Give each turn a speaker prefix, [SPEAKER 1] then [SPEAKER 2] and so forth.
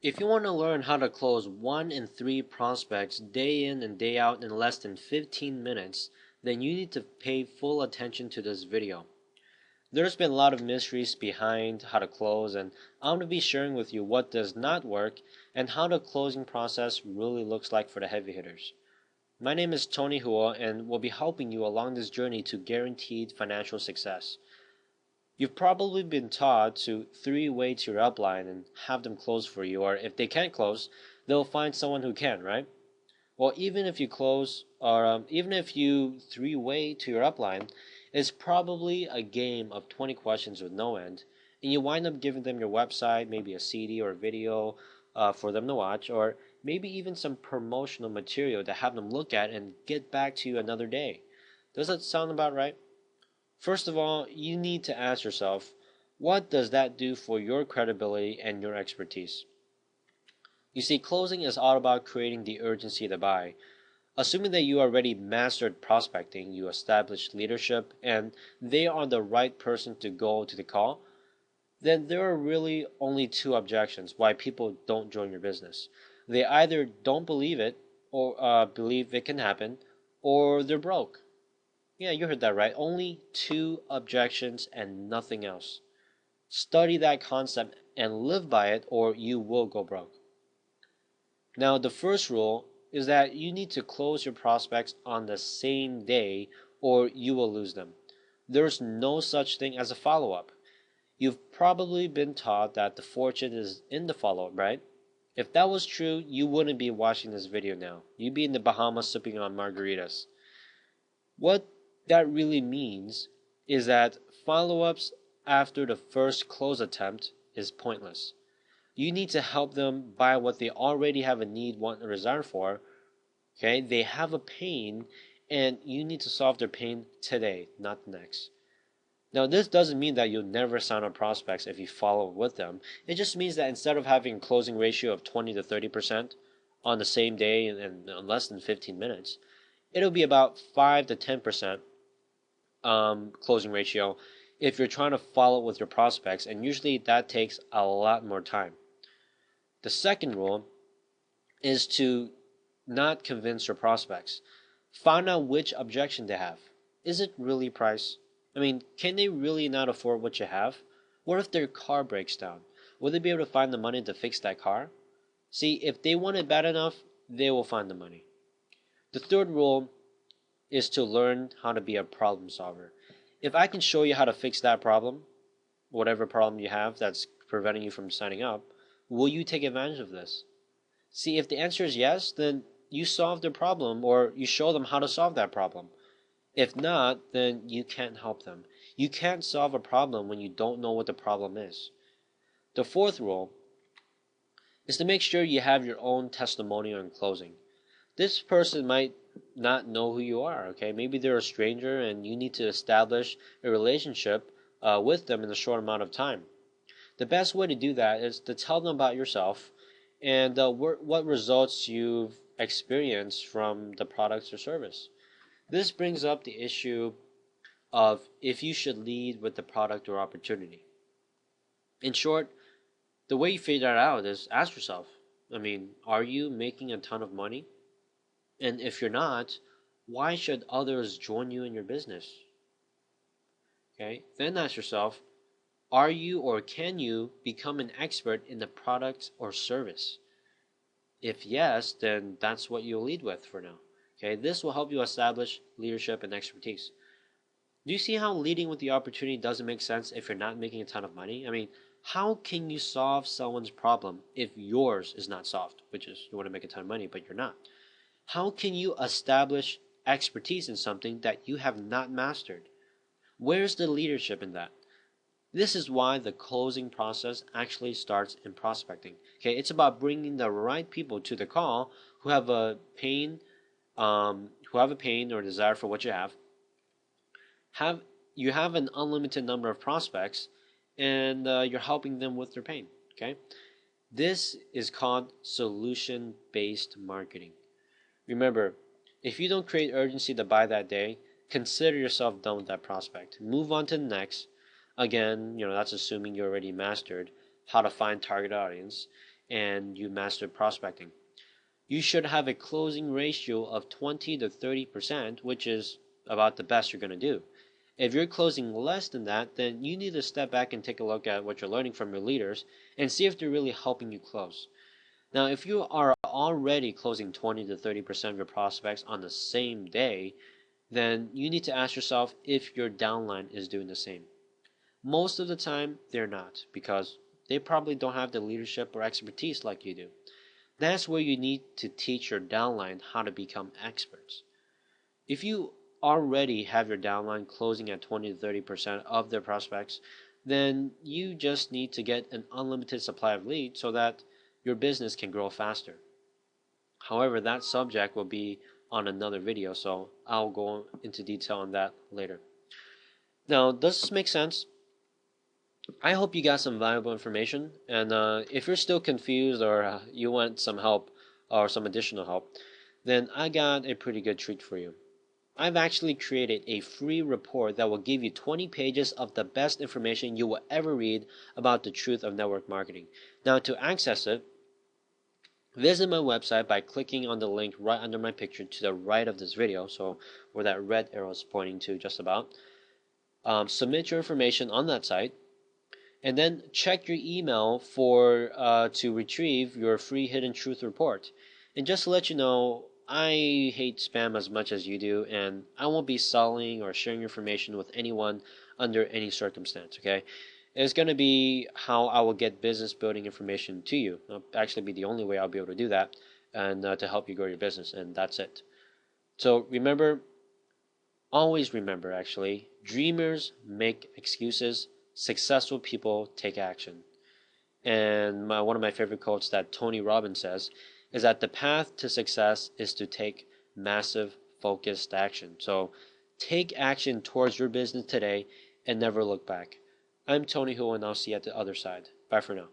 [SPEAKER 1] If you want to learn how to close 1 in 3 prospects day in and day out in less than 15 minutes, then you need to pay full attention to this video. There's been a lot of mysteries behind how to close, and I'm going to be sharing with you what does not work and how the closing process really looks like for the heavy hitters. My name is Tony Hua, and will be helping you along this journey to guaranteed financial success. You've probably been taught to three-way to your upline and have them close for you, or if they can't close, they'll find someone who can, right? Well, even if you close, or even if you three-way to your upline, it's probably a game of 20 questions with no end, and you wind up giving them your website, maybe a CD or a video for them to watch, or maybe even some promotional material to have them look at and get back to you another day. Does that sound about right? First of all, you need to ask yourself, what does that do for your credibility and your expertise? You see, closing is all about creating the urgency to buy. Assuming that you already mastered prospecting, you established leadership, and they are the right person to go to the call, then there are really only two objections why people don't join your business. They either don't believe it, or believe it can happen, or they're broke. Yeah, you heard that right. Only two objections and nothing else. Study that concept and live by it, or you will go broke. Now, the first rule is that you need to close your prospects on the same day, or you will lose them. There's no such thing as a follow up. You've probably been taught that the fortune is in the follow up, right? If that was true, you wouldn't be watching this video now. You'd be in the Bahamas sipping on margaritas. What that really means is that follow-ups after the first close attempt is pointless. You need to help them buy what they already have a need, want, or desire for. Okay, they have a pain, and you need to solve their pain today, not the next. Now, this doesn't mean that you'll never sign up prospects if you follow with them. It just means that instead of having a closing ratio of 20 to 30% on the same day and less than 15 minutes, it'll be about 5 to 10% closing ratio if you're trying to follow with your prospects, and usually that takes a lot more time. The second rule is to not convince your prospects. Find out which objection they have. Is it really price? I mean, can they really not afford what you have? What if their car breaks down? Will they be able to find the money to fix that car? See, if they want it bad enough, they will find the money. The third rule is to learn how to be a problem solver. If I can show you how to fix that problem, whatever problem you have that's preventing you from signing up, will you take advantage of this? See, if the answer is yes, then you solve the problem, or you show them how to solve that problem. If not, then you can't help them. You can't solve a problem when you don't know what the problem is. The fourth rule is to make sure you have your own testimonial in closing. This person might not know who you are, okay? Maybe they're a stranger and you need to establish a relationship with them in a short amount of time. The best way to do that is to tell them about yourself and what results you've experienced from the products or service. This brings up the issue of if you should lead with the product or opportunity. In short, the way you figure that out is ask yourself, I mean, are you making a ton of money? And if you're not, why should others join you in your business? Okay, then ask yourself, are you or can you become an expert in the product or service? If yes, then that's what you'll lead with for now. Okay, this will help you establish leadership and expertise. Do you see how leading with the opportunity doesn't make sense if you're not making a ton of money? I mean, how can you solve someone's problem if yours is not solved, which is you want to make a ton of money, but you're not? How can you establish expertise in something that you have not mastered? Where's the leadership in that? This is why the closing process actually starts in prospecting. Okay, it's about bringing the right people to the call who have a pain, or desire for what you have. You have an unlimited number of prospects, and you're helping them with their pain. Okay, this is called solution-based marketing. Remember, if you don't create urgency to buy that day, consider yourself done with that prospect. Move on to the next. Again, that's assuming you already mastered how to find target audience. and you mastered prospecting. You should have a closing ratio of 20 to 30%, which is about the best you're going to do. If you're closing less than that, then you need to step back and take a look at what you're learning from your leaders and see if they're really helping you close. Now, if you are already closing 20 to 30% of your prospects on the same day, then you need to ask yourself if your downline is doing the same. Most of the time, they're not, because they probably don't have the leadership or expertise like you do. That's where you need to teach your downline how to become experts. If you already have your downline closing at 20 to 30% of their prospects, then you just need to get an unlimited supply of leads so that your business can grow faster. However, that subject will be on another video, so I'll go into detail on that later. Now, does this make sense? I hope you got some valuable information, and if you're still confused or you want some help or some additional help, then I got a pretty good treat for you. I've actually created a free report that will give you 20 pages of the best information you will ever read about the truth of network marketing. Now, to access it, visit my website by clicking on the link right under my picture to the right of this video, so where that red arrow is pointing to just about. Submit your information on that site, and then check your email for to retrieve your free hidden truth report. And just to let you know, I hate spam as much as you do, and I won't be selling or sharing information with anyone under any circumstance, okay? It's going to be how I will get business building information to you. It'll actually be the only way I'll be able to do that and to help you grow your business, and that's it. So remember, always remember actually, dreamers make excuses, successful people take action. And one of my favorite quotes that Tony Robbins says is that the path to success is to take massive focused action. So take action towards your business today and never look back. I'm Tony Hu, and I'll see you at the other side. Bye for now.